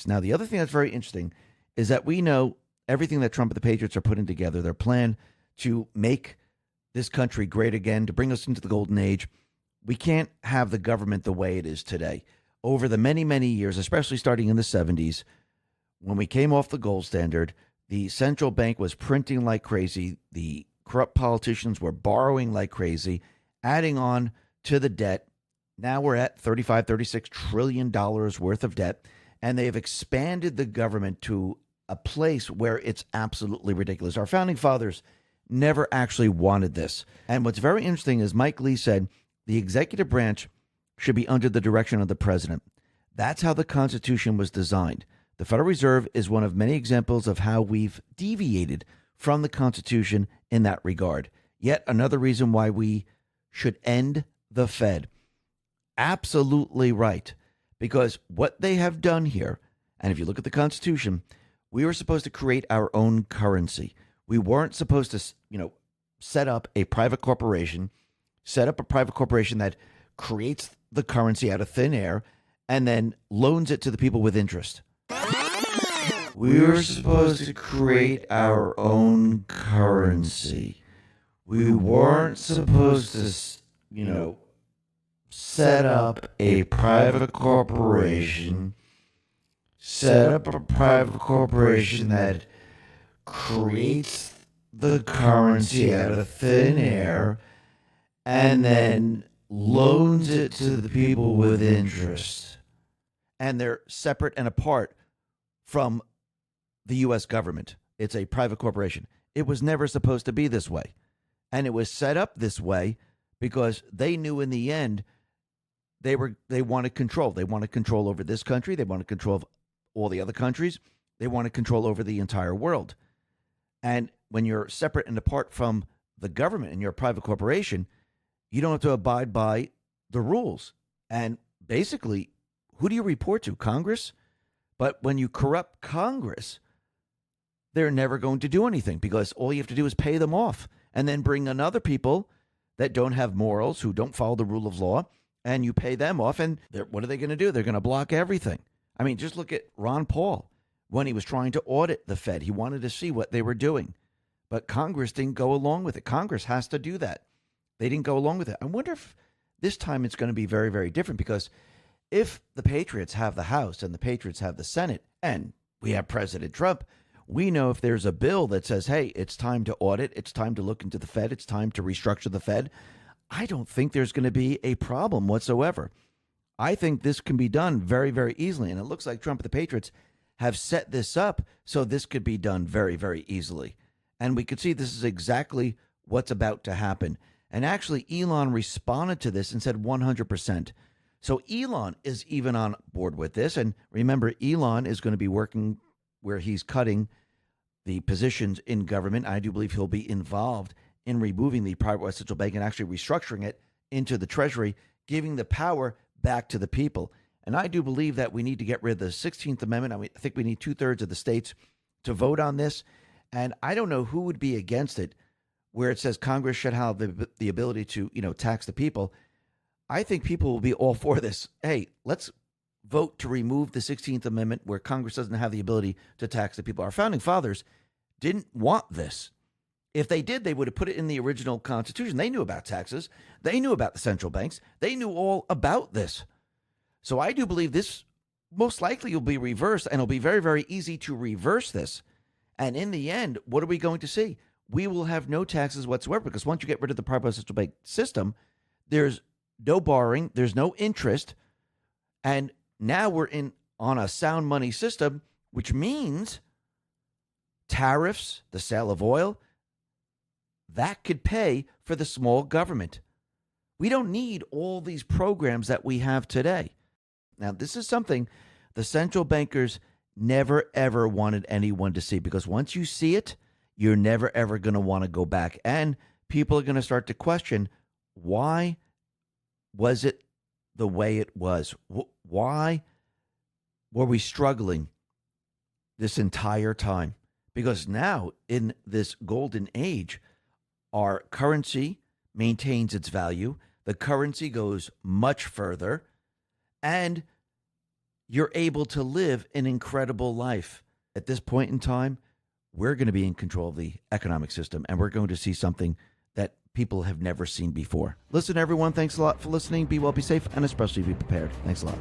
Now, the other thing that's very interesting is that we know everything that Trump and the Patriots are putting together, their plan to make this country great again, to bring us into the golden age. We can't have the government the way it is today. Over the many, many years, especially starting in the 70s, when we came off the gold standard, the central bank was printing like crazy. The corrupt politicians were borrowing like crazy, adding on to the debt. Now we're at $36 trillion worth of debt, and they've expanded the government to a place where it's absolutely ridiculous. Our founding fathers never actually wanted this. And what's very interesting is Mike Lee said the executive branch should be under the direction of the president. That's how the Constitution was designed. The Federal Reserve is one of many examples of how we've deviated from the Constitution in that regard. Yet another reason why we should end the Fed. Absolutely right. Because what they have done here, and if you look at the Constitution, we were supposed to create our own currency. We weren't supposed to, set up a private corporation, that creates the currency out of thin air and then loans it to the people with interest. We were supposed to create our own currency. We weren't supposed to, set up a private corporation, that creates the currency out of thin air and then loans it to the people with interest. And they're separate and apart from the U.S. government. It's a private corporation. It was never supposed to be this way. And it was set up this way because they knew in the end they wanted control. They wanted control over this country. They wanted control of all the other countries. They wanted control over the entire world. And when you're separate and apart from the government and you're a private corporation, you don't have to abide by the rules. And basically, who do you report to? Congress? But when you corrupt Congress, they're never going to do anything because all you have to do is pay them off and then bring in other people that don't have morals, who don't follow the rule of law, and you pay them off. And what are they going to do? They're going to block everything. I mean, just look at Ron Paul when he was trying to audit the Fed. He wanted to see what they were doing, but Congress didn't go along with it. Congress has to do that. They didn't go along with it. I wonder if this time it's going to be very, very different because if the Patriots have the House and the Patriots have the Senate and we have President Trump, we know if there's a bill that says, hey, it's time to audit, it's time to look into the Fed, it's time to restructure the Fed, I don't think there's going to be a problem whatsoever. I think this can be done very, very easily. And it looks like Trump and the Patriots have set this up so this could be done very, very easily. And we could see this is exactly what's about to happen. And actually, Elon responded to this and said 100%. So Elon is even on board with this. And remember, Elon is going to be working where he's cutting the positions in government. I do believe he'll be involved in removing the private West Central Bank and actually restructuring it into the Treasury, giving the power back to the people. And I do believe that we need to get rid of the 16th Amendment. I think we need 2/3 of the states to vote on this. And I don't know who would be against it, where it says Congress should have the ability to, tax the people. I think people will be all for this. Hey, let's vote to remove the 16th Amendment where Congress doesn't have the ability to tax the people. Our founding fathers didn't want this. If they did, they would have put it in the original Constitution. They knew about taxes. They knew about the central banks. They knew all about this. So I do believe this most likely will be reversed, and it'll be very, very easy to reverse this. And in the end, what are we going to see? We will have no taxes whatsoever because once you get rid of the private central bank system, there's no borrowing, there's no interest, and now we're on a sound money system, which means tariffs, the sale of oil, that could pay for the small government. We don't need all these programs that we have today. Now, this is something the central bankers never, ever wanted anyone to see because once you see it, you're never, ever going to want to go back. And people are going to start to question, why was it the way it was? Why were we struggling this entire time? Because now in this golden age, our currency maintains its value. The currency goes much further. And you're able to live an incredible life. At this point in time, we're going to be in control of the economic system, and we're going to see something that people have never seen before. Listen, everyone, thanks a lot for listening. Be well, be safe, and especially be prepared. Thanks a lot.